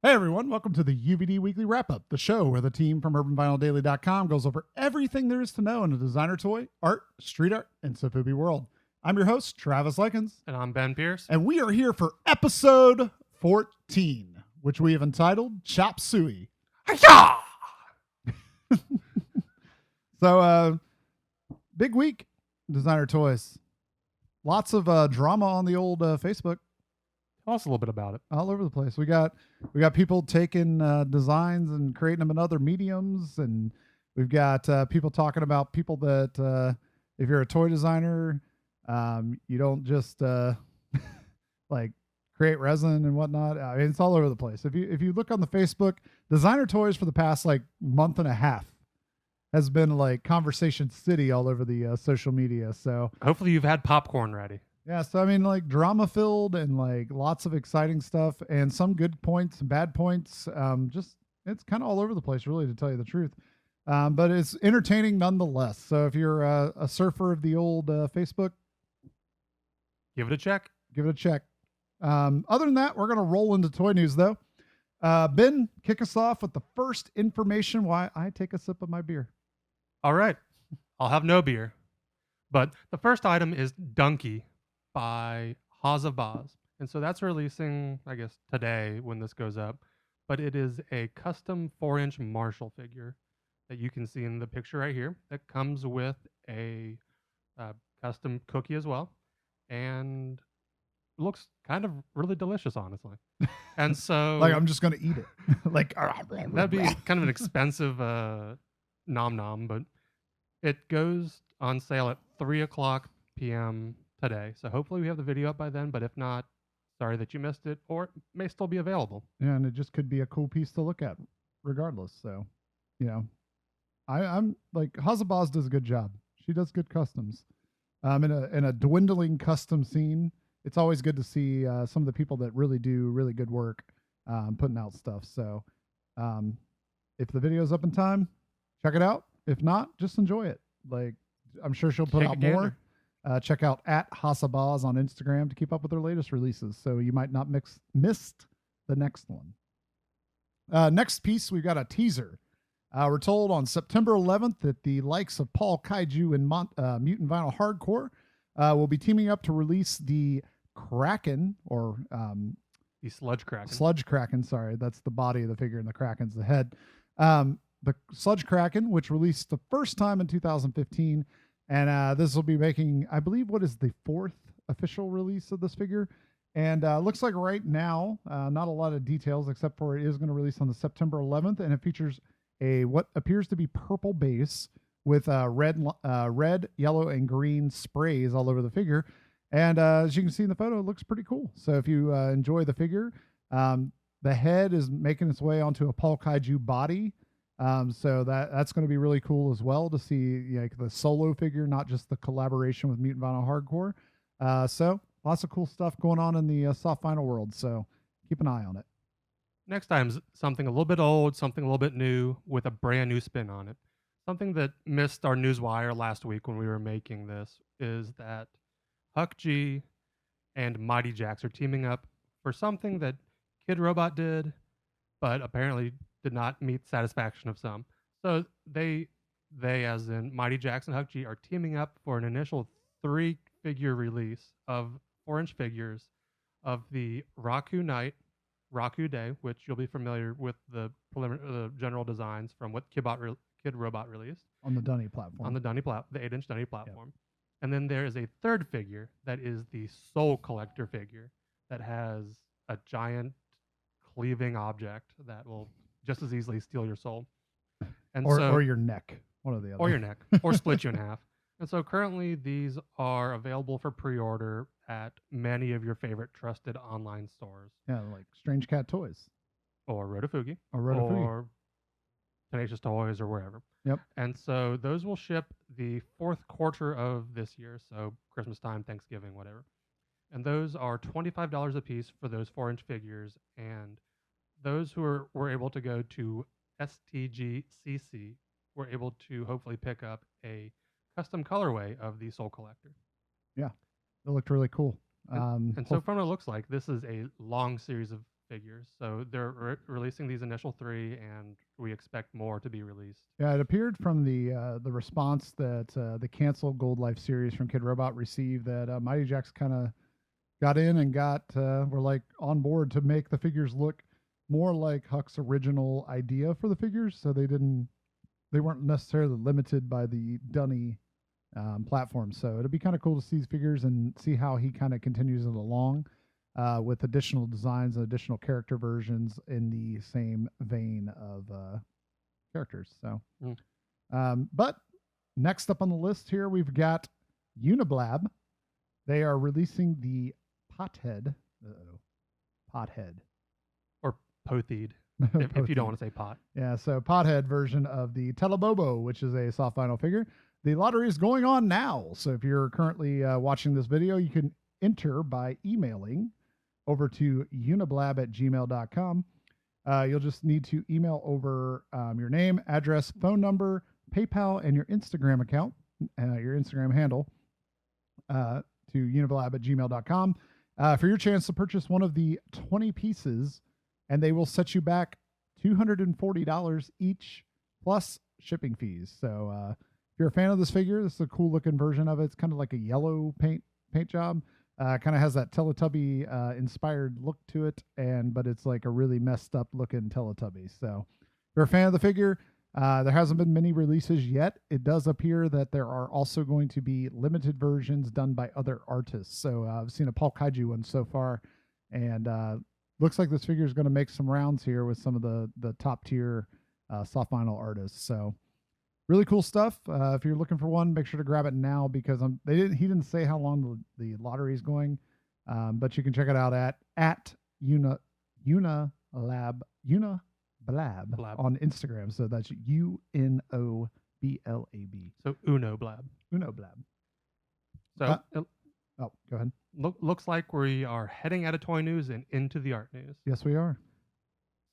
Hey everyone, welcome to the UVD Weekly Wrap-Up, the show where the team from UrbanVinylDaily.com goes over everything there is to know in the designer toy, art, street art, and Sofubi world. I'm your host, Travis Likens. And I'm Ben Pierce. And we are here for episode 14, which we have entitled Chop Suey. So, big week, designer toys. Lots of drama on the old Facebook. Tell us a little bit about it. All over the place. We got people taking designs and creating them in other mediums, and we've got people talking about people that if you're a toy designer, you don't just like create resin and whatnot. I mean, it's all over the place. If you look on the Facebook, designer toys for the past like month and a half has been like conversation city all over the social media. So hopefully you've had popcorn ready. yeah, so I mean, like drama filled and like lots of exciting stuff and some good points and bad points. Just it's kind of all over the place, really, to tell you the truth. But it's entertaining nonetheless. So if you're a surfer of the old Facebook, Give it a check. give it a check. Other than that, we're gonna roll into toy news though. Ben, kick us off with the first information why I take a sip of my beer. All right. I'll have no beer. But the first item is Dunkey by Hazabaz. And so that's releasing, I guess, today when this goes up. But it is a custom 4-inch Marshall figure that you can see in the picture right here that comes with a custom cookie as well. And looks kind of really delicious, honestly. And so Like I'm just gonna eat it. Like that'd be kind of an expensive nom nom, but it goes on sale at 3:00 p.m. today. So hopefully we have the video up by then, but if not, sorry that you missed it, or it may still be available. Yeah, and it just could be a cool piece to look at regardless. So, you know, I'm like Hazabaz does a good job. She does good customs. In a dwindling custom scene, it's always good to see some of the people that really do really good work putting out stuff. So, if the video's up in time, check it out. If not, just enjoy it. Like I'm sure she'll put Take a out more. gander. Check out @Hazabaz on Instagram to keep up with her latest releases, so you might not miss the next one. Next piece, we've got a teaser. We're told on September 11th that the likes of Paul Kaiju and Mutant Vinyl Hardcore will be teaming up to release the Kraken, or The Sludge Kraken. Sludge Kraken. Sorry, that's the body of the figure, and the Kraken's the head. The Sludge Kraken, which released the first time in 2015. And this will be making, I believe, what is the 4th official release of this figure. And looks like right now, not a lot of details, except for it is going to release on the September 11th. And it features a what appears to be purple base with red, yellow, and green sprays all over the figure. And as you can see in the photo, it looks pretty cool. So if you enjoy the figure, the head is making its way onto a Paul Kaiju body. So that's going to be really cool as well to see like the solo figure, not just the collaboration with Mutant Vinyl Hardcore. So lots of cool stuff going on in the soft vinyl world. So keep an eye on it. Next time is something a little bit old, something a little bit new with a brand new spin on it. Something that missed our newswire last week when we were making this is that Huck G and Mighty Jaxx are teaming up for something that Kid Robot did, but apparently did not meet satisfaction of some. So they as in Mighty Jaxx and Huck G are teaming up for an initial 3-figure release of 4-inch figures of the Raku Night, Raku Day, which you'll be familiar with the general designs from what Kid Robot released On the Dunkey platform. on the 8-inch Dunkey platform. Yep. And then there is a third figure that is the Soul Collector figure that has a giant cleaving object that will just as easily steal your soul. And or your neck. One or the other. Or your neck. Or split you in half. And so currently these are available for pre-order at many of your favorite trusted online stores. Yeah, like Strange Cat Toys. Or Rotofugi. Or Tenacious Toys or wherever. Yep. And so those will ship the 4th quarter of this year. So Christmas time, Thanksgiving, whatever. And those are $25 a piece for those 4-inch figures. And those who were able to go to STGCC were able to hopefully pick up a custom colorway of the Soul Collector. Yeah, it looked really cool. And so from what it looks like, this is a long series of figures. So they're releasing these initial 3, and we expect more to be released. Yeah, it appeared from the response that the canceled Gold Life series from Kid Robot received that Mighty Jaxx kind of got in and were like on board to make the figures look more like Huck's original idea for the figures. So they weren't necessarily limited by the Dunny platform. So it'll be kind of cool to see these figures and see how he kind of continues it along with additional designs and additional character versions in the same vein of characters. So, but next up on the list here, we've got Uniblab. They are releasing the Pothead. Pothead. Or Pothied, if you don't want to say pot. Yeah, so Pothead version of the Telebobo, which is a soft vinyl figure. The lottery is going on now. So if you're currently watching this video, you can enter by emailing over to uniblab@gmail.com. You'll just need to email over your name, address, phone number, PayPal, and your Instagram account, your Instagram handle to uniblab@gmail.com for your chance to purchase one of the 20 pieces, and they will set you back $240 each plus shipping fees. So if you're a fan of this figure, this is a cool looking version of it. It's kind of like a yellow paint job. Kind of has that Teletubby inspired look to it, but it's like a really messed up looking Teletubby. So if you're a fan of the figure, there hasn't been many releases yet. It does appear that there are also going to be limited versions done by other artists. So I've seen a Paul Kaiju one so far, and looks like this figure is going to make some rounds here with some of the top tier soft vinyl artists. So really cool stuff. If you're looking for one, make sure to grab it now because he didn't say how long the lottery is going, but you can check it out at Uniblab on Instagram. So that's UNOBLAB. So Unoblab. Unoblab. So go ahead. Looks like we are heading out of toy news and into the art news. Yes, we are.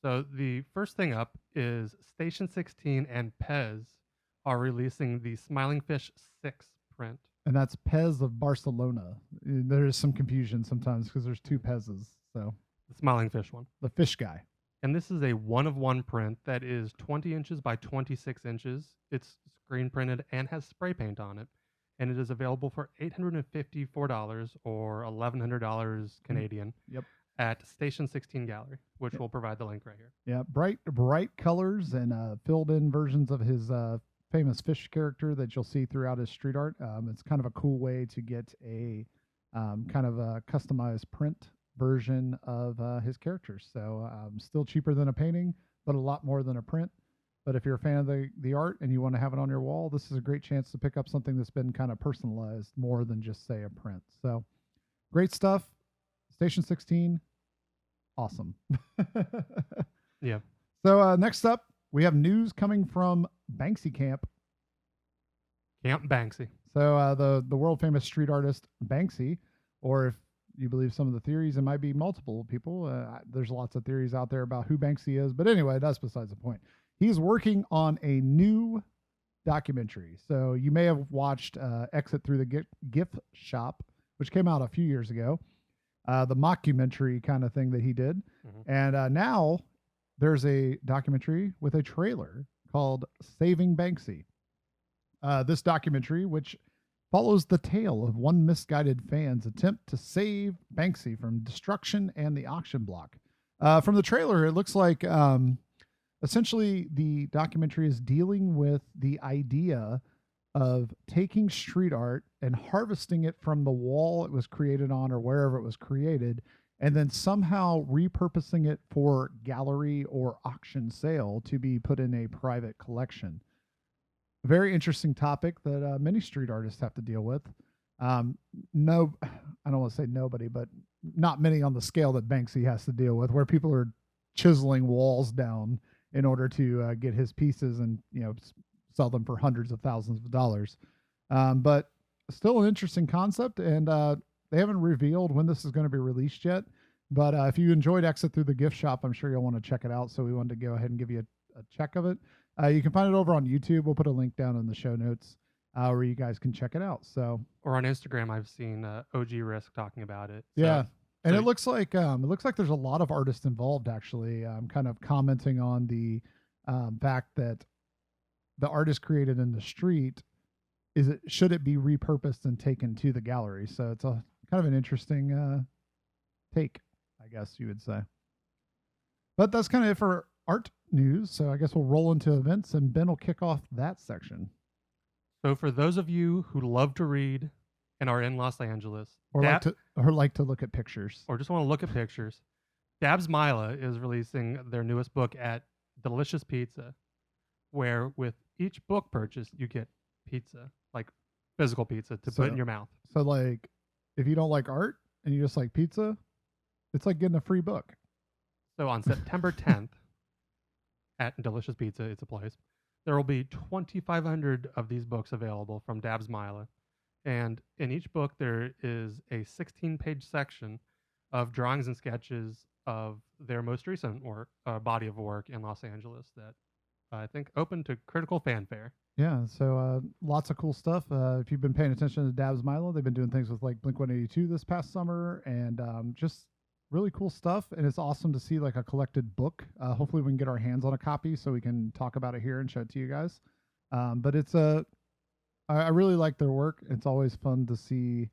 So the first thing up is Station 16 and Pez are releasing the Smiling Fish 6 print. And that's Pez of Barcelona. There is some confusion sometimes because there's 2 Pezes. So the Smiling Fish one. The fish guy. And this is a 1-of-1 print that is 20 inches by 26 inches. It's screen printed and has spray paint on it. And it is available for $854 or $1,100 Canadian. Yep. At Station 16 Gallery, which will provide the link right here. Yeah, bright colors and filled in versions of his famous fish character that you'll see throughout his street art. It's kind of a cool way to get a kind of a customized print version of his characters. So still cheaper than a painting, but a lot more than a print. But if you're a fan of the art and you want to have it on your wall, this is a great chance to pick up something that's been kind of personalized more than just, say, a print. So great stuff. Station 16, awesome. Yeah. So next up, we have news coming from Banksy Camp. Camp Banksy. So the world famous street artist Banksy, or if you believe some of the theories, it might be multiple people. There's lots of theories out there about who Banksy is, but anyway, that's besides the point. He's working on a new documentary. So you may have watched Exit Through the Gift Shop, which came out a few years ago. The mockumentary kind of thing that he did. Mm-hmm. And now there's a documentary with a trailer called Saving Banksy. This documentary, which follows the tale of one misguided fan's attempt to save Banksy from destruction and the auction block. From the trailer, it looks like essentially the documentary is dealing with the idea of taking street art and harvesting it from the wall it was created on or wherever it was created, and then somehow repurposing it for gallery or auction sale to be put in a private collection. A very interesting topic that many street artists have to deal with. No, I don't want to say nobody, but not many on the scale that Banksy has to deal with, where people are chiseling walls down in order to get his pieces and, sell them for hundreds of thousands of dollars. But still an interesting concept, and they haven't revealed when this is going to be released yet. But if you enjoyed Exit Through the Gift Shop, I'm sure you'll want to check it out. So we wanted to go ahead and give you a check of it. You can find it over on YouTube. We'll put a link down in the show notes where you guys can check it out. So, or on Instagram, I've seen OG Risk talking about it. So, yeah. And So it looks like there's a lot of artists involved actually. Kind of commenting on the fact that the artist created in the street should it be repurposed and taken to the gallery? So it's a kind of an interesting take, I guess you would say. But that's kind of it for art news. So I guess we'll roll into events, and Ben will kick off that section. So for those of you who love to read and are in Los Angeles, Or like to look at pictures. or just want to look at pictures, Dab's Myla is releasing their newest book at Delicious Pizza, where with each book purchase you get pizza, like physical pizza to put in your mouth. So like, if you don't like art and you just like pizza, it's like getting a free book. So on September 10th at Delicious Pizza, it's a place, there will be 2,500 of these books available from Dab's Myla. And in each book, there is a 16-page section of drawings and sketches of their most recent work, body of work in Los Angeles that I think open to critical fanfare. Yeah, so lots of cool stuff. If you've been paying attention to Dab's Milo, they've been doing things with like Blink-182 this past summer, and just really cool stuff. And it's awesome to see like a collected book. Hopefully we can get our hands on a copy so we can talk about it here and show it to you guys. But I really like their work. It's always fun to see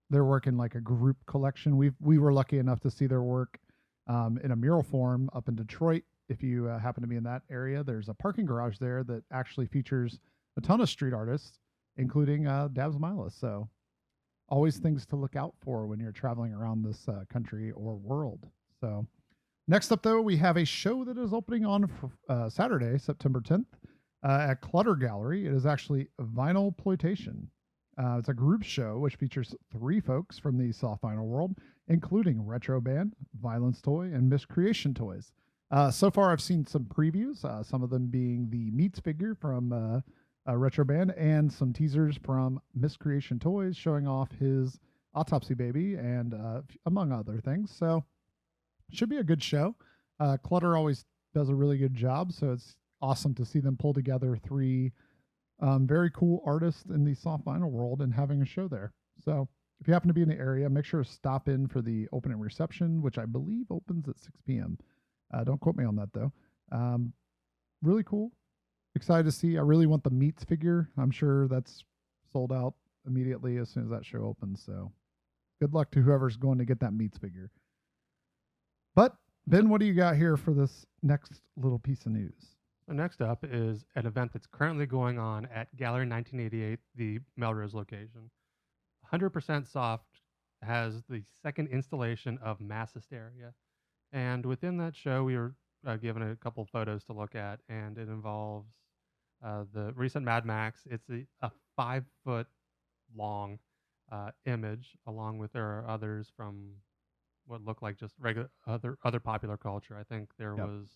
their work in like a group collection. We were lucky enough to see their work in a mural form up in Detroit. If you happen to be in that area, there's a parking garage there that actually features a ton of street artists, including Dabs Myla. So always things to look out for when you're traveling around this country or world. So next up, though, we have a show that is opening on Saturday, September 10th at Clutter Gallery. It is actually Vinyl Ploitation. It's a group show which features 3 folks from the soft vinyl world, including Retro Band, Violence Toy, and Miscreation Toys. So far, I've seen some previews, some of them being the Meats figure from Retro Band and some teasers from Miscreation Toys showing off his Autopsy Baby and among other things. So should be a good show. Clutter always does a really good job, so it's awesome to see them pull together 3 very cool artists in the soft vinyl world and having a show there. So if you happen to be in the area, make sure to stop in for the opening reception, which I believe opens at 6 p.m. Don't quote me on that, though. Really cool. Excited to see. I really want the Meats figure. I'm sure that's sold out immediately as soon as that show opens. So good luck to whoever's going to get that Meats figure. But, Ben, what do you got here for this next little piece of news? So next up is an event that's currently going on at Gallery 1988, the Melrose location. 100% Soft has the second installation of Mass Hysteria. And within that show, we were given a couple photos to look at, and it involves the recent Mad Max. It's a 5-foot long image, along with there are others from what look like just regular other popular culture. I think there was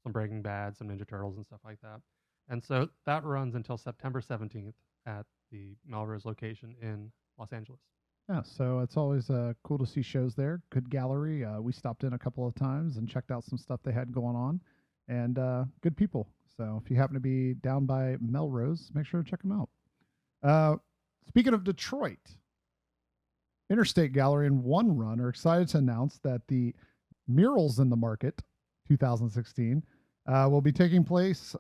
some Breaking Bad, some Ninja Turtles, and stuff like that. And so that runs until September 17th at the Melrose location in Los Angeles. Yeah, so it's always cool to see shows there. Good gallery. We stopped in a couple of times and checked out some stuff they had going on, and good people. So if you happen to be down by Melrose, make sure to check them out. Speaking of Detroit, Interstate Gallery and One Run are excited to announce that the Murals in the Market 2016 will be taking place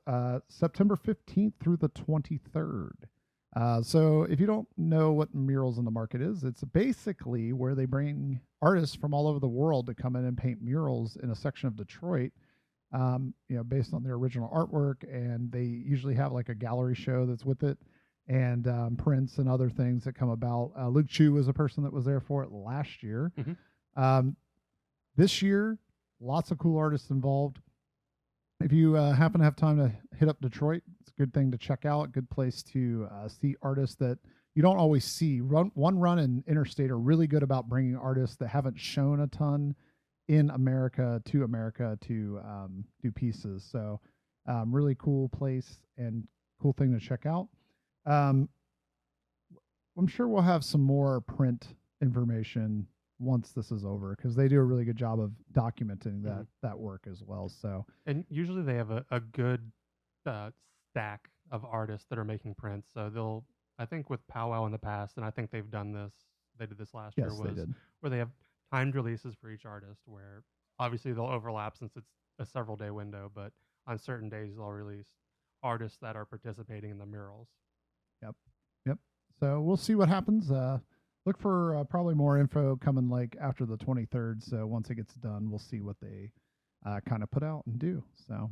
September 15th through the 23rd. So if you don't know what Murals in the Market is, it's basically where they bring artists from all over the world to come in and paint murals in a section of Detroit, based on their original artwork. And they usually have like a gallery show that's with it, and prints and other things that come about. Luke Chu was a person that was there for it last year. Mm-hmm. This year, lots of cool artists involved. If you happen to have time to hit up Detroit, it's a good thing to check out. Good place to see artists that you don't always see. One Run and Interstate are really good about bringing artists that haven't shown a ton in America to do pieces. So really cool place and cool thing to check out. I'm sure we'll have some more print information once this is over, because they do a really good job of documenting that work as well. So, and usually they have a good stack of artists that are making prints. So I think with Powwow in the past, and I think they've done this they did this last year, Yes, they was did. where they have timed releases for each artist, where obviously they'll overlap since it's a several day window, but on certain days they'll release artists that are participating in the murals. Yep. Yep. So we'll see what happens. Look for probably more info coming like after the 23rd. So once it gets done, we'll see what they kind of put out and do. So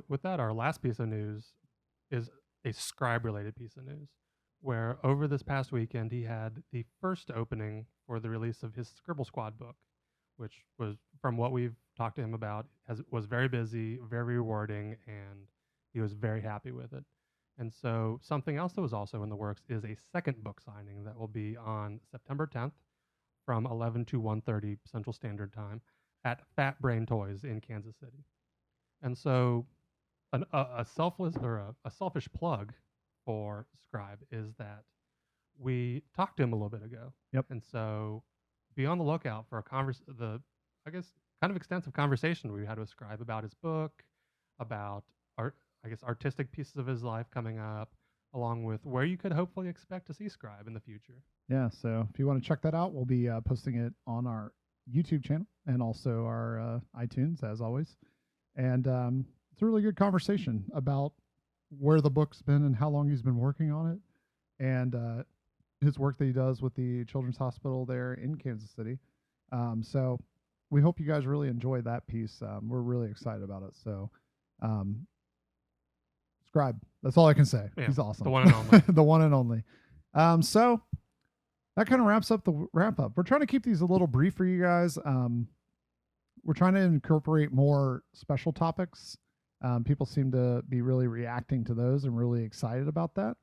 with that, our last piece of news is a Scribe related piece of news, where over this past weekend he had the first opening for the release of his Scribble Squad book, which was, from what we've talked to him about, was very busy, very rewarding, and he was very happy with it. And so something else that was also in the works is a second book signing that will be on September 10th from 11 to 1:30 Central Standard Time at Fat Brain Toys in Kansas City. And so a selfish plug for Scribe is that we talked to him a little bit ago. Yep. And so be on the lookout for I guess kind of extensive conversation we had with Scribe about his book, about artistic pieces of his life coming up, along with where you could hopefully expect to see Scribe in the future. Yeah. So if you want to check that out, we'll be posting it on our YouTube channel and also our iTunes, as always. And it's a really good conversation about where the book's been and how long he's been working on it, and his work that he does with the Children's Hospital there in Kansas City. So we hope you guys really enjoy that piece. We're really excited about it. So Scribe, that's all I can say. Yeah, he's awesome. The one and only. The one and only. So that kind of wraps up the wrap up. We're trying to keep these a little brief for you guys. We're trying to incorporate more special topics. People seem to be really reacting to those and really excited about that.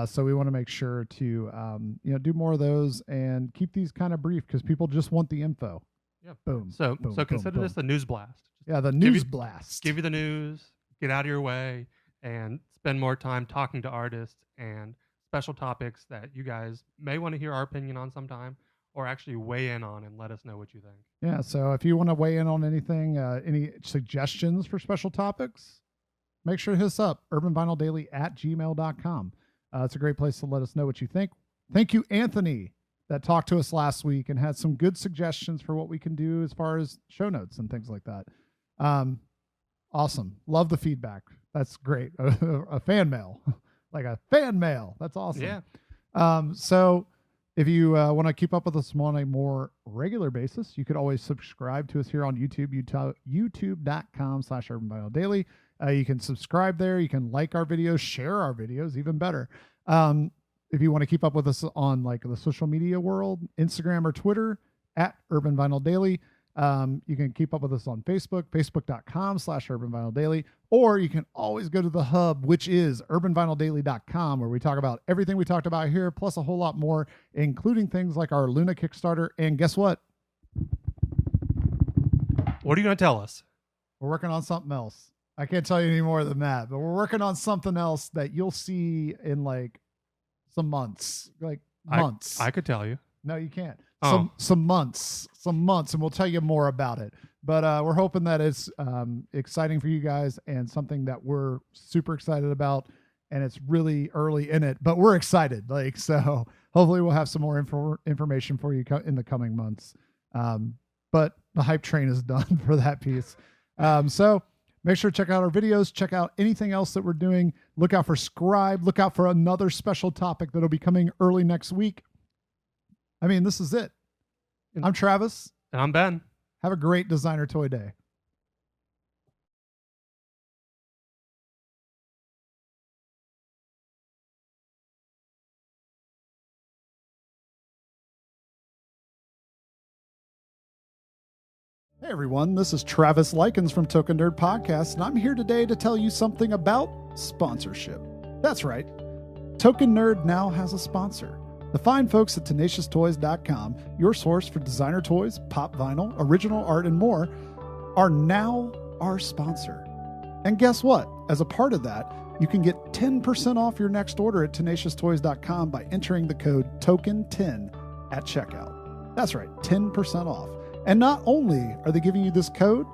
So we want to make sure to do more of those and keep these kind of brief because people just want the info. Yeah. Boom. So boom, consider boom, this the news blast. Yeah, the news blast. Give you the news, get out of your way, and spend more time talking to artists and special topics that you guys may want to hear our opinion on sometime, or actually weigh in on and let us know what you think. Yeah, so if you want to weigh in on anything, any suggestions for special topics, make sure to hit us up, urbanvinyldaily@gmail.com. It's a great place to let us know what you think. Thank you, Anthony, that talked to us last week and had some good suggestions for what we can do as far as show notes and things like that. Awesome. Love the feedback. That's great. A fan mail, like a fan mail. That's awesome. Yeah. So if you want to keep up with us on a more regular basis, you could always subscribe to us here on YouTube, youtube.com/urbanvinyldaily. You can subscribe there. You can like our videos, share our videos, even better. If you want to keep up with us on like the social media world, Instagram or Twitter @urbanvinyldaily. You can keep up with us on Facebook, facebook.com/urbanvinyldaily, or you can always go to the hub, which is urbanvinyldaily.com, where we talk about everything we talked about here, plus a whole lot more, including things like our Luna Kickstarter. And guess what? What are you going to tell us? We're working on something else. I can't tell you any more than that, but we're working on something else that you'll see in like some months, months. I could tell you. No, you can't. Oh. Some months, and we'll tell you more about it. But we're hoping that it's exciting for you guys and something that we're super excited about. And it's really early in it, but we're excited. So hopefully we'll have some more information for you in the coming months. But the hype train is done for that piece. So make sure to check out our videos, check out anything else that we're doing. Look out for Scribe. Look out for another special topic that'll be coming early next week. I mean, this is it. I'm Travis. And I'm Ben. Have a great designer toy day. Hey everyone, this is Travis Likens from Token Nerd Podcast, and I'm here today to tell you something about sponsorship. That's right. Token Nerd now has a sponsor. The fine folks at TenaciousToys.com, your source for designer toys, pop vinyl, original art, and more, are now our sponsor. And guess what? As a part of that, you can get 10% off your next order at TenaciousToys.com by entering the code TOKEN10 at checkout. That's right, 10% off. And not only are they giving you this code,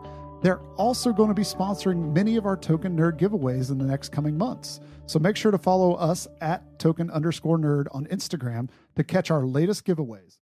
They're also going to be sponsoring many of our Token Nerd giveaways in the next coming months. So make sure to follow us at token_nerd on Instagram to catch our latest giveaways.